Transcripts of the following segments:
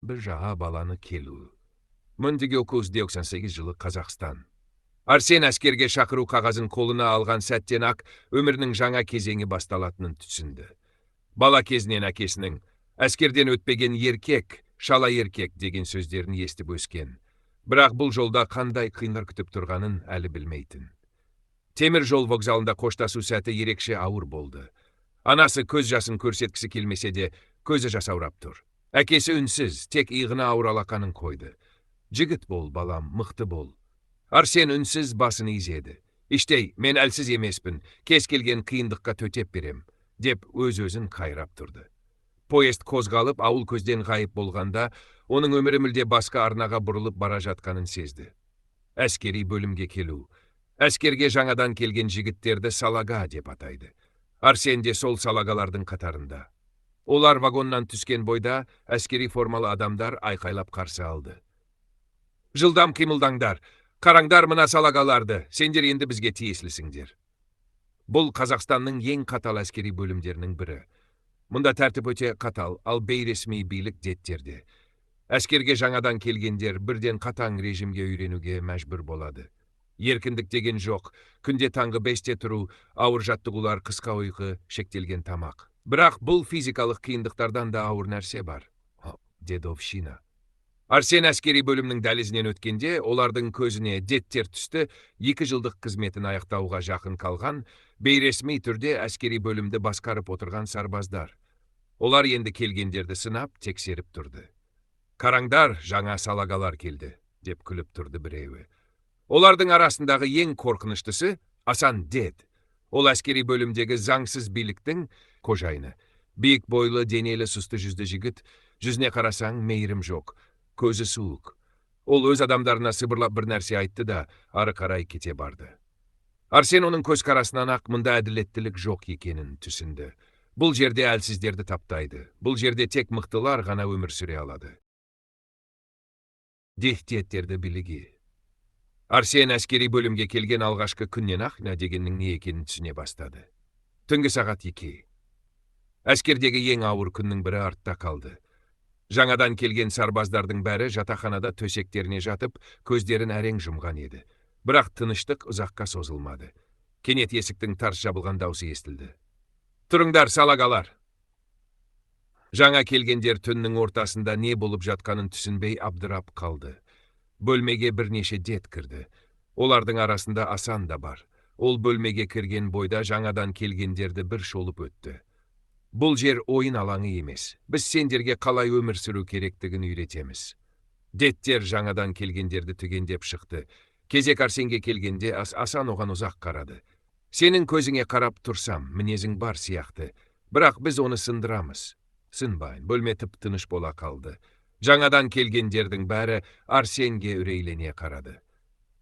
bir жаға баланы келу. 1998 жылы Қазақстан. Арсен әскерге шақыру қағазын қолына алған сәттен ақ өмірінің жаңа кезеңі басталатынын түсінді. Бала кезінен әкесінің әскерден өтпеген еркек, шала еркек деген сөздерін естіп өскен. Бірақ бұл жолда қандай қиындар күтіп тұрғанын әлі білмейтін. Темір жол вокзалында қоштасу сәті ерекше ауыр болды. Анасы көз жасын көрсеткісі келмесе де, көзі жасаурап тұр. Әкесі үнсіз, тек иығына ауыр алақанын қойды. Жігіт бол, балам, мықты бол. Арсен үнсіз басын изеді. Іштей, мен әлсіз емеспін, кез келген қиындыққа төтеп берем, деп өз-өзін қайрап тұрды. Поезд қозғалып, ауыл көзден ғайып болғанда, оның өмірі мүлде басқа арнаға бұрылып бара жатқанын сезді. Әскери бөлімге келу. Әскерге жаңадан келген жігіттерді салага деп атайды. Арсен де сол салагалардың қатарында. Олар вагоннан түскен бойда әскери формалы адамдар айқайлап қарсы алды. Жылдам қимылдаңдар, қараңдар мына салагаларды, сендер енді бізге тиесілісіңдер. Бұл Қазақстанның ең қатал әскери бөлімдерінің бірі. Мұнда тәртіп өте қатал, ал бейресми билік деттерде. Әскерге жаңадан келгендер бірден қатаң режимге үйренуге мәжбүр болады. Еркіндік деген жоқ, күнде таңғы 5-те тұру, ауыр жаттығулар, қысқа ұйқы, шектелген тамақ. Бірақ бұл физикалық қиындықтардан да ауыр нәрсе бар. Дедовщина. Арсен әскери бөлімнің дәлізінен өткенде, олардың көзіне деттер түсті, 2 жылдық қызметін аяқтауға жақын қалған, бейресми түрде әскери бөлімді басқарып отырған сарбаздар. Олар енді келгендерді сынап, тексеріп тұрды. Қараңдар, жаңа салагалар келді, деп күліп тұрды біреуі. Олардың арасындағы ең қорқыныштысы Асан Дед. Ол әскери бөлімдегі заңсыз биліктің қожайыны. Биік бойлы, денелі, сұсты жүзді жігіт, жүзіне қарасаң мейірім жоқ, көзі суық. Ол өз адамдарына сыбырлап бір нәрсе айтты да, ары қарай кете барды. Арсен оның көз қарасынан ақ мұнда әділеттілік жоқ екенін түсінді. Бұл жерде әлсіздерді таптайды. Бұл жерде тек мықтылар ғана өмір сүре алады. Дехтиеттерді билігі. Арсен әскери бөлімге келген алғашқы күннен ақ не дегеннің не екенін түсіне бастады. Түнгі сағат 2. Әскердегі ең ауыр күннің бірі артта қалды. Жаңадан келген сарбаздардың бәрі жатақханада төсектеріне жатып, көздерін әрең жұмған еді. Бірақ тыныштық ұзаққа созылмады. Кенет есіктің тарс жабылған даусы естілді. Тұрыңдар, салагалар! Жаңа келгендер түннің ортасында не болып жатқанын түсінбей абдырап қалды. Бөлмеге бірнеше дет кірді. Олардың арасында Асан да бар. Ол бөлмеге кірген бойда жаңадан келгендерді бір шолып өтті. Бұл жер ойын алаңы емес. Біз сендерге қалай өмір сүру керектігін үйретеміз. Деттер жаңадан келгендерді түгендеп шықты. Кезек Арсенге келгенде Асан оған ұзақ қарады. Сенің көзіңе қарап тұрсам, мінезің бар сияқты. Бірақ біз оны сындырамыз. Сынбайын, бөлме тып-тыныш бола қалды. Жаңадан келгендердің бәрі Арсенге үрейлене қарады.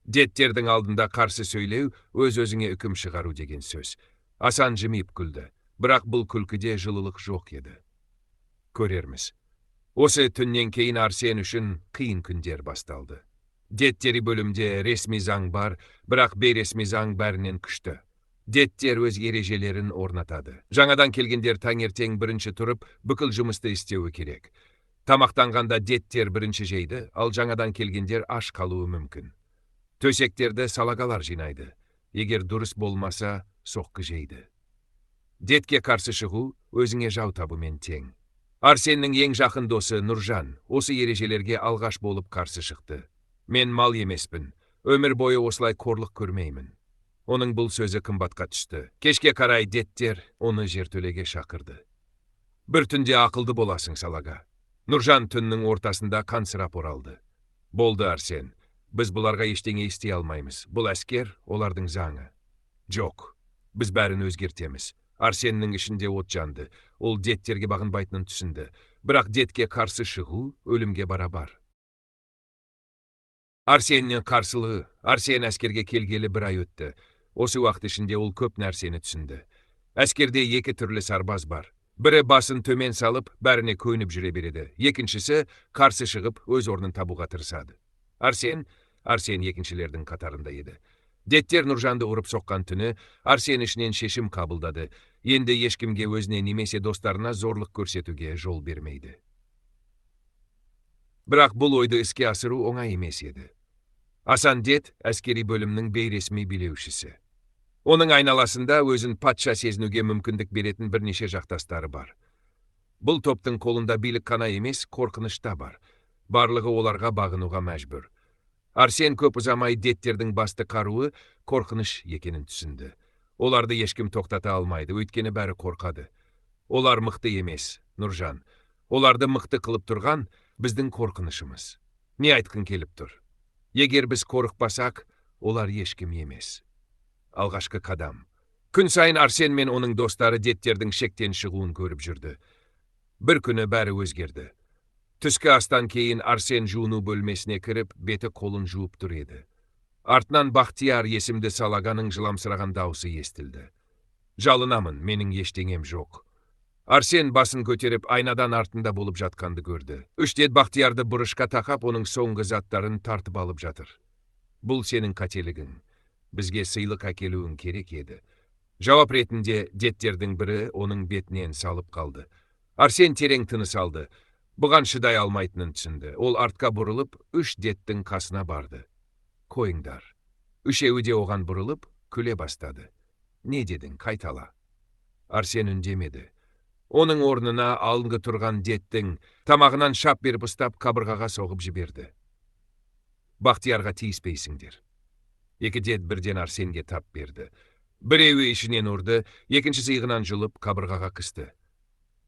Деттердің алдында қарсы сөйлеу, өз-өзіңе үкім шығару деген сөз. Асан жымиып күлді. Бірақ бұл күлкіде жылылық жоқ еді. Көрерміз. Осы түннен кейін Арсен үшін қиын күндер басталды. Деттері бөлімде ресми заң бар, бірақ бейресми заң бәрінен күшті. Деттер өз ережелерін орнатады. Жаңадан келгендер таңертең бірінші тұрып, бүкіл жұмысты істеуі керек. Тамақтанғанда деттер бірінші жейді, ал жаңадан келгендер аш қалуы мүмкін. Төсектерді салагалар жинайды. Егер дұрыс болмаса, соққы жейді. Детке қарсы шығу өзіңе жау табумен тең. Арсеннің ең жақын досы Нұржан осы ережелерге алғаш болып қарсы шықты. Мен мал емеспін, өмір бойы осылай қорлық көрмеймін. Оның бұл сөзі қымбатқа түсті. Кешке қарай деттер оны жертөлеге шақырды. Бір түнде ақылды боласың, салага. Нұржан түннің ортасында қансырап оралды. Болды, Арсен, біз бұларға ештеңе істей алмаймыз. Бұл әскер, олардың заңы. Жоқ, біз бәрін өзгертеміз. Арсеннің ішінде от жанды. Ол деттерге бағынбайтынын түсінді. Бірақ детке қарсы шығу өлімге барабар. Арсеннің қарсылығы. Арсен әскерге келгелі 1 ай өтті. Осы уақыт ішінде ол көп нәрсені түсінді. Әскерде 2 түрлі сарбаз бар. Бірі басын төмен салып, бәріне көйніп жүре береді. Екіншісі қарсы шығып, өз орнын табуға тырысады. Арсен екіншілердің қатарында еді. Деттер Нұржанды ұрып соққан түні Арсен ішінен шешім қабылдады. Енді ешкімге өзіне немесе достарына зорлық көрсетуге жол бермейді. Бірақ бұл ойды іске асыру оңай емес еді. Асан Дед әскери бөлімнің бейресми билеушісі. Оның айналасында өзін патша сезінуге мүмкіндік беретін бірнеше жақтастары бар. Бұл топтың қолында билік қана емес, қорқыныш та бар. Барлығы оларға бағынуға мәжбүр. Арсен көп ұзамай Дедтердің басты қаруы қорқыныш екенін түсінді. Оларды ешкім тоқтата алмайды, өйткені бәрі қорқады. Олар мықты емес, Нұржан. Оларды мықты қылып тұрған біздің қорқынышымыз. Не айтқың келіп тұр? Егер біз қорықпасақ, олар ешкім емес. Алғашқы қадам. Күн сайын Арсен мен оның достары Дедтердің шектен шығуын көріп жүрді. Бір күні бәрі өзгерді. Түскі астан кейін Арсен жуыну бөлмесіне кіріп, беті қолын жуып тұр еді. Артынан Бақтияр есімді салаганың жыламсыраған даусы естілді. Жалынамын, менің ештеңем жоқ. Арсен басын көтеріп айнадан артында болып жатқанды көрді. Үш Дед Бақтиярды бұрышқа тақап, оның соңғы заттарын тартып алып жатыр. Бұл сенің қателігің. Бізге сыйлық әкелуің керек еді. Жауап ретінде Дедтердің бірі оның бетінен салып қалды. Арсен терең тыныс алды. Бұған шыдай алмайтынын түсінді. Ол артқа бұрылып, үш Дедтің қасына барды. Қойыңдар. Үшеуі де оған бұрылып, күле бастады. Не дедің, қайтала? Арсен үндемеді. Оның орнына алдыңғы тұрған Дедтің тамағынан шап беріп ұстап, қабырғаға соғып жіберді. Бақтиярға тиіспейсіңдер. Екі Дед бірден Арсенге тап берді. Біреуі ішінен ұрды, екіншісі иығынан жұлып қабырғаға қысты.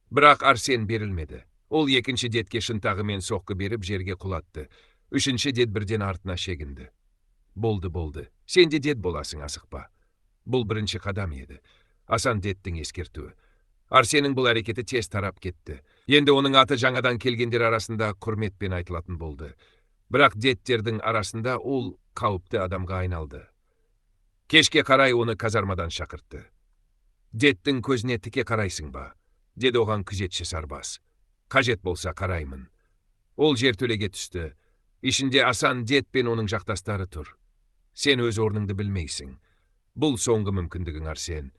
Бірақ Арсен берілмеді. Ол екінші Дедке шынтағымен соққы беріп жерге құлатты. Үшінші Дед бірден артына шегінді. Болды. Сен де Дед боласың, асықпа. Бұл бірінші қадам еді. Асан Дедтің ескертуі. Арсеннің бұл әрекеті тез тарап кетті. Енді оның аты жаңадан келгендер арасында құрметпен айтылатын болды. Бірақ Дедтердің арасында ол қауіпті адамға айналды. Кешке қарай оны казармадан шақыртты. Дедтің көзіне тіке қарайсың ба? Деді оған күзетші сарбаз. Қажет болса қараймын. Ол жертөлеге түсті. Ішінде Асан Дед пен оның жақтастары тұр. Сен өз орныңды білмейсің. Бұл соңғы мүмкіндігің, Арсен.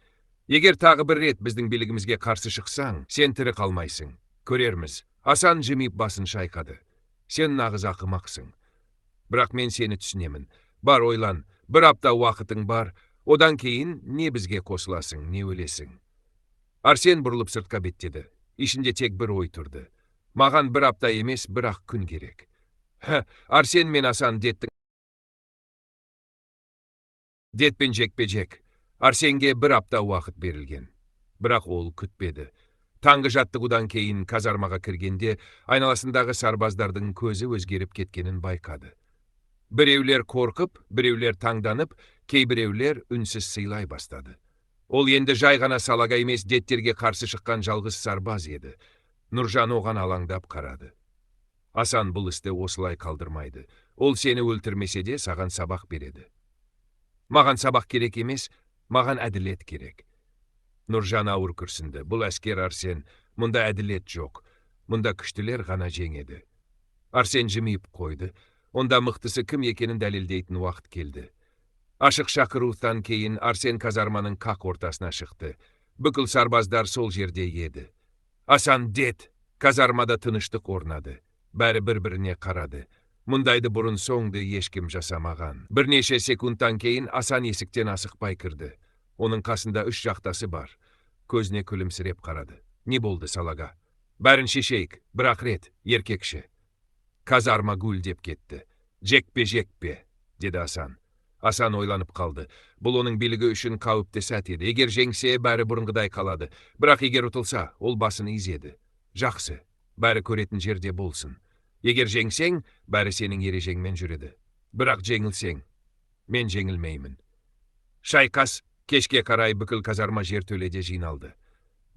Егер тағы бір рет біздің билігімізге қарсы шықсаң, сен тірі қалмайсың. Көрерміз. Асан жымиып басын шайқады. Сен нағыз ақымақсың. Бірақ мен сені түсінемін. Бар ойлан, бір апта уақытың бар, одан кейін не бізге қосыласың, не өлесің. Арсен бұрылып сыртқа беттеді. Ішінде тек бір ой тұрды. Маған бір апта емес, бір-ақ күн керек. Арсен мен Асан Дедпен жекпе-жек. Арсенге бір апта уақыт берілген. Бірақ ол күтпеді. Таңғы жаттығудан кейін казармаға кіргенде айналасындағы сарбаздардың көзі өзгеріп кеткенін байқады. Біреулер қорқып, біреулер таңданып, кейбіреулер үнсіз сыйлай бастады. Ол енді жай ғана салаға емес, Дедтерге қарсы шыққан жалғыз сарбаз еді. Нұржан оған алаңдап қарады. Асан бұл істі осылай қалдырмайды. Ол сені өлтірмесе де саған сабақ береді. Маған сабақ керек емес, маған әділет керек. Нұржан ауыр күрсінді. Бұл әскер, Арсен, мұнда әділет жоқ. Мұнда күштілер ғана жеңеді. Арсен жымиып қойды. Онда мықтысы кім екенін дәлелдейтін уақыт келді. Ашық шақырудан кейін Арсен казарманың қақ ортасына шықты. Бүкіл сарбаздар сол жерде еді. Асан Дед, казармада тыныштық орнады. Бәрі бір-біріне қарады. Мұндайды бұрын соңды ешкім жасамаған. Бірнеше секундтан кейін Асан есіктен асықпай кірді. Оның қасында үш жақтасы бар. Көзіне күлімсіреп қарады. Не болды, салаға? Бәрін шешейік, бірақ рет, еркекші. Казарма гүлдеп кетті. Жекпе-жекпе, деді Асан. Асан ойланып қалды. Бұл оның билігі үшін қауіпті сәт еді. Егер жеңсе, бәрі бұрынғыдай қалады. Бірақ егер ұтылса, ол басын изеді. Жақсы, бәрі көретін жерде болсын. Егер жеңсең, бәрі сенің ережеңмен жүреді. Бірақ жеңілсең, мен жеңілмеймін. Шайқас кешке қарай бүкіл казарма жертөледе жиналды.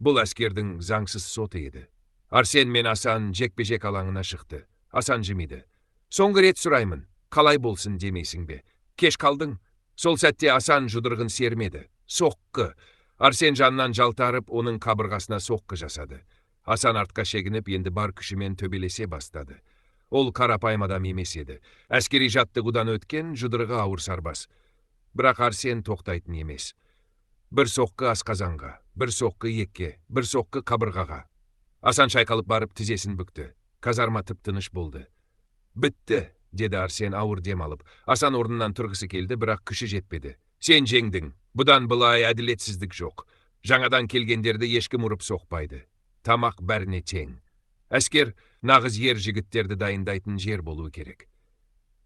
Бұл әскердің заңсыз соты еді. Арсен мен Асан жекпе-жек алаңына шықты. Асан жымиды. Соңғы рет сұраймын, қалай болсын демейсің бе? Кеш қалдың? Сол сәтте Асан жұдырығын сермеді. Соққы. Арсен жанынан жалтарып, оның қабырғасына соққы жасады. Асан артқа шегініп, енді бар күшімен төбелесе бастады. Ол қарапайым адам емес еді. Әскери жаттығудан өткен жұдырығы ауыр сарбаз. Бірақ Арсен тоқтайтын емес. Бір соққы асқазанға, бір соққы екке, бір соққы қабырғаға. Асан шайқалып барып тізесін бүкті. Казарма тып-тыныш болды. Bitті, деді Арсен ауыр дем алып. Асан орнынан тұрғысы келді, бірақ күші жетпеді. Сен жеңдің. Бұдан былай әділетсіздік жоқ. Жаңадан келгендерді ешкім ұрып соқпайды. Тамақ бәріне тең. Әскер нағыз ер жігіттерді дайындайтын жер болуы керек.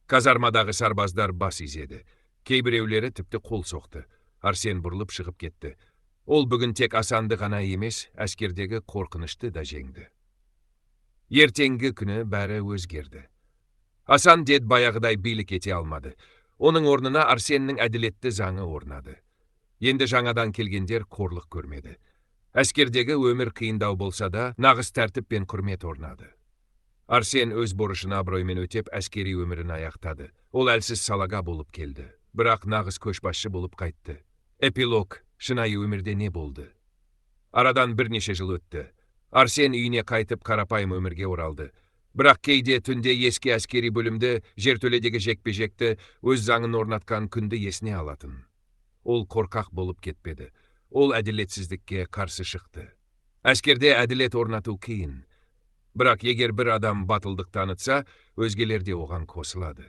Казармадағы сарбаздар бас изеді. Кейбіреулері тіпті қол соқты. Арсен бұрылып шығып кетті. Ол бүгін тек Асанды ғана емес, әскердегі қорқынышты да жеңді. Ертеңгі күні бәрі өзгерді. Асан дед баяғыдай билік ете алмады. Оның орнына Арсеннің әділетті заңы орнады. Енді жаңадан келгендер қорлық көрмеді. Әскердегі өмір қиындау болса да, нағыз тәртіп пен құрмет орнады. Арсен өз борышын абыроймен өтеп, әскери өмірін аяқтады. Ол әлсіз салаға болып келді. Бірақ нағыз көшбасшы болып қайтты. Эпилог, шынайы өмірде не болды? Арадан бірнеше жыл өтті. Арсен үйіне қайтып қарапайым өмірге оралды. Бірақ кейде түнде ескі әскери бөлімді, жертөледегі жекпе-жекті өз заңын орнатқан күнді есіне алатын. Ол қорқақ болып кетпеді. Ол әділетсіздікке қарсы шықты. Әскерде әділет орнату қиын. Бірақ егер бір адам батылдық танытса, өзгелер де оған қосылады.